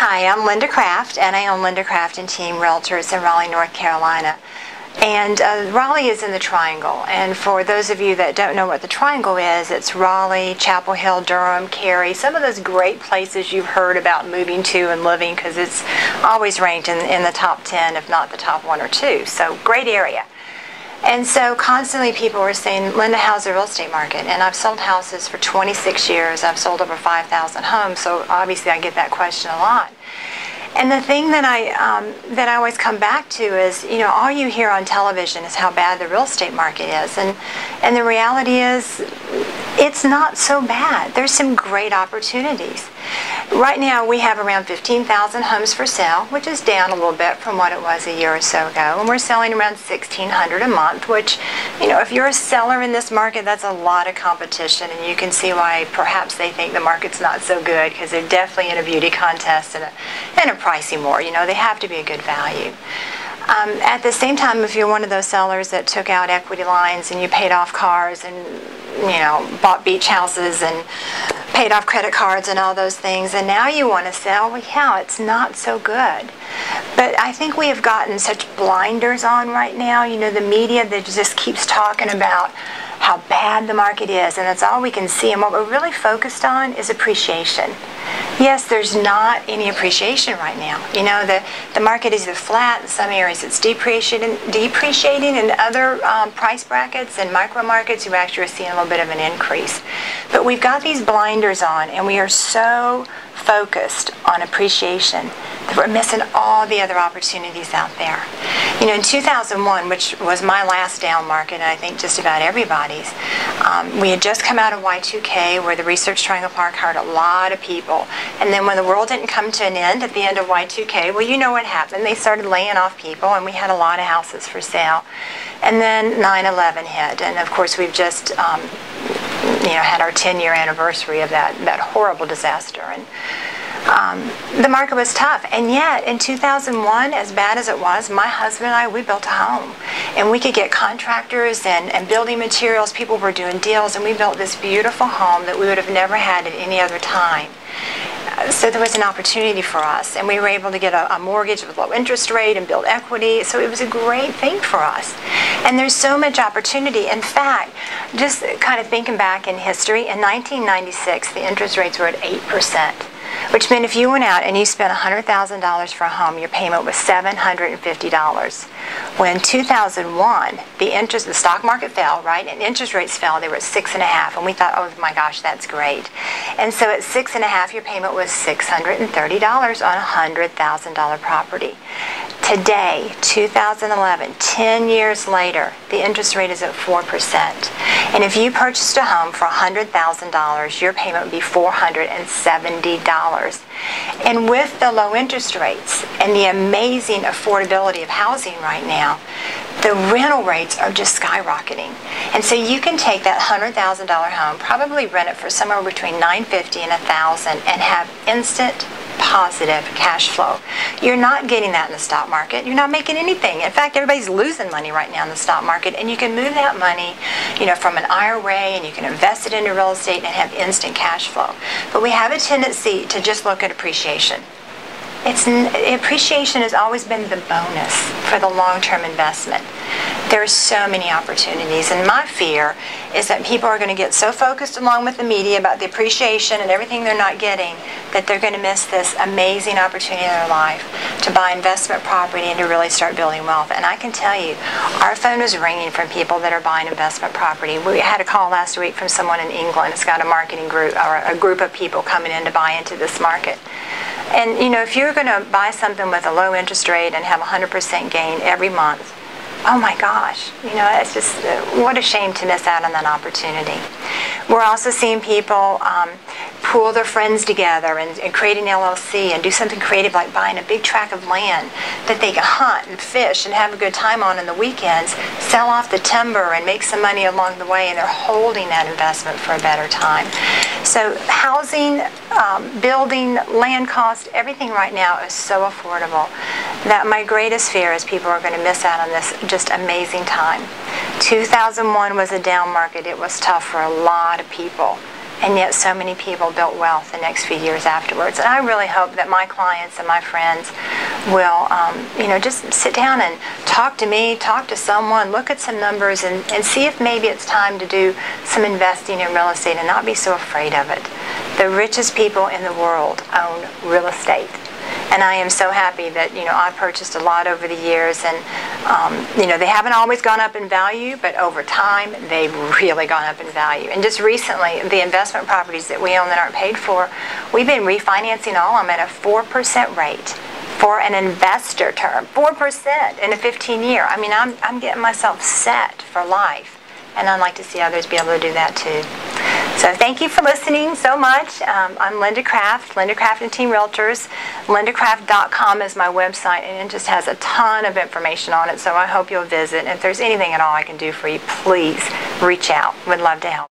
Hi, I'm Linda Craft, and I own Linda Craft and Team Realtors in Raleigh, North Carolina. And Raleigh is in the Triangle. And for those of you that don't know what the Triangle is, it's Raleigh, Chapel Hill, Durham, Cary, some of those great places you've heard about moving to and living, because it's always ranked in the top 10, if not the top 1 or 2. So great area. And so constantly people were saying, Linda, how's the real estate market? And I've sold houses for 26 years. I've sold over 5,000 homes, so obviously I get that question a lot. And the thing that I always come back to is, you know, all you hear on television is how bad the real estate market is. And the reality is, it's not so bad. There's some great opportunities. Right now we have around 15,000 homes for sale, which is down a little bit from what it was a year or so ago. And we're selling around $1,600 a month, which, you know, if you're a seller in this market, that's a lot of competition. And you can see why perhaps they think the market's not so good, because they're definitely in a beauty contest and a pricing war. You know, they have to be a good value. At the same time, if you're one of those sellers that took out equity lines and you paid off cars and, you know, bought beach houses and paid off credit cards and all those things, and now you want to sell, well, yeah, it's not so good. But I think we have gotten such blinders on right now. You know, the media that just keeps talking about how bad the market is, and that's all we can see. And what we're really focused on is appreciation. Yes, there's not any appreciation right now. You know, the market is either flat, in some areas it's depreciating, in other price brackets and micro markets you actually are seeing a little bit of an increase. But we've got these blinders on, and we are so focused on appreciation that we're missing all the other opportunities out there. You know, in 2001, which was my last down market, and I think just about everybody's, we had just come out of Y2K, where the Research Triangle Park hired a lot of people. And then when the world didn't come to an end at the end of Y2K, well, you know what happened. They started laying off people, and we had a lot of houses for sale. And then 9/11 hit, and of course we've just you know, had our 10-year anniversary of that horrible disaster. And the market was tough. And yet, in 2001, as bad as it was, my husband and I, we built a home. And we could get contractors and building materials. People were doing deals, and we built this beautiful home that we would have never had at any other time. So there was an opportunity for us, and we were able to get a mortgage with low interest rate and build equity. So it was a great thing for us. And there's so much opportunity. In fact, just kind of thinking back in history, in 1996, the interest rates were at 8%. Which meant if you went out and you spent $100,000 for a home, your payment was $750. When in 2001, the stock market fell, right, and interest rates fell, they were at 6.5%, and we thought, oh my gosh, that's great. And so at 6.5%, your payment was $630 on a $100,000 property. Today, 2011, 10 years later, the interest rate is at 4%. And if you purchased a home for $100,000, your payment would be $470. And with the low interest rates and the amazing affordability of housing right now, the rental rates are just skyrocketing. And so you can take that $100,000 home, probably rent it for somewhere between $950 and $1,000, and have instant positive cash flow. You're not getting that in the stock market. You're not making anything. In fact, everybody's losing money right now in the stock market, and you can move that money, you know, from an IRA, and you can invest it into real estate and have instant cash flow. But we have a tendency to just look at appreciation. Appreciation has always been the bonus for the long-term investment. There are so many opportunities, and my fear is that people are going to get so focused along with the media about the appreciation and everything they're not getting that they're going to miss this amazing opportunity in their life to buy investment property and to really start building wealth. And I can tell you, our phone is ringing from people that are buying investment property. We had a call last week from someone in England. It's got a marketing group, or a group of people coming in to buy into this market. And, you know, if you're going to buy something with a low interest rate and have 100% gain every month, oh my gosh, you know, it's just, what a shame to miss out on that opportunity. We're also seeing people pool their friends together and create an LLC and do something creative like buying a big tract of land that they can hunt and fish and have a good time on the weekends, sell off the timber and make some money along the way, and they're holding that investment for a better time. So housing, building, land cost, everything right now is so affordable that my greatest fear is people are going to miss out on this just amazing time. 2001 was a down market. It was tough for a lot of people. and yet so many people built wealth the next few years afterwards. And I really hope that my clients and my friends will, just sit down and talk to me, talk to someone, look at some numbers, and see if maybe it's time to do some investing in real estate and not be so afraid of it. The richest people in the world own real estate. And I am so happy that, I've purchased a lot over the years, and, they haven't always gone up in value, but over time, they've really gone up in value. And just recently, the investment properties that we own that aren't paid for, we've been refinancing all of them at a 4% rate for an investor term. 4% in a 15-year. I mean, I'm getting myself set for life. And I'd like to see others be able to do that too. So thank you for listening so much. I'm Linda Craft, Linda Craft and Team Realtors. LindaCraft.com is my website, and it just has a ton of information on it. So I hope you'll visit. And if there's anything at all I can do for you, please reach out. Would love to help.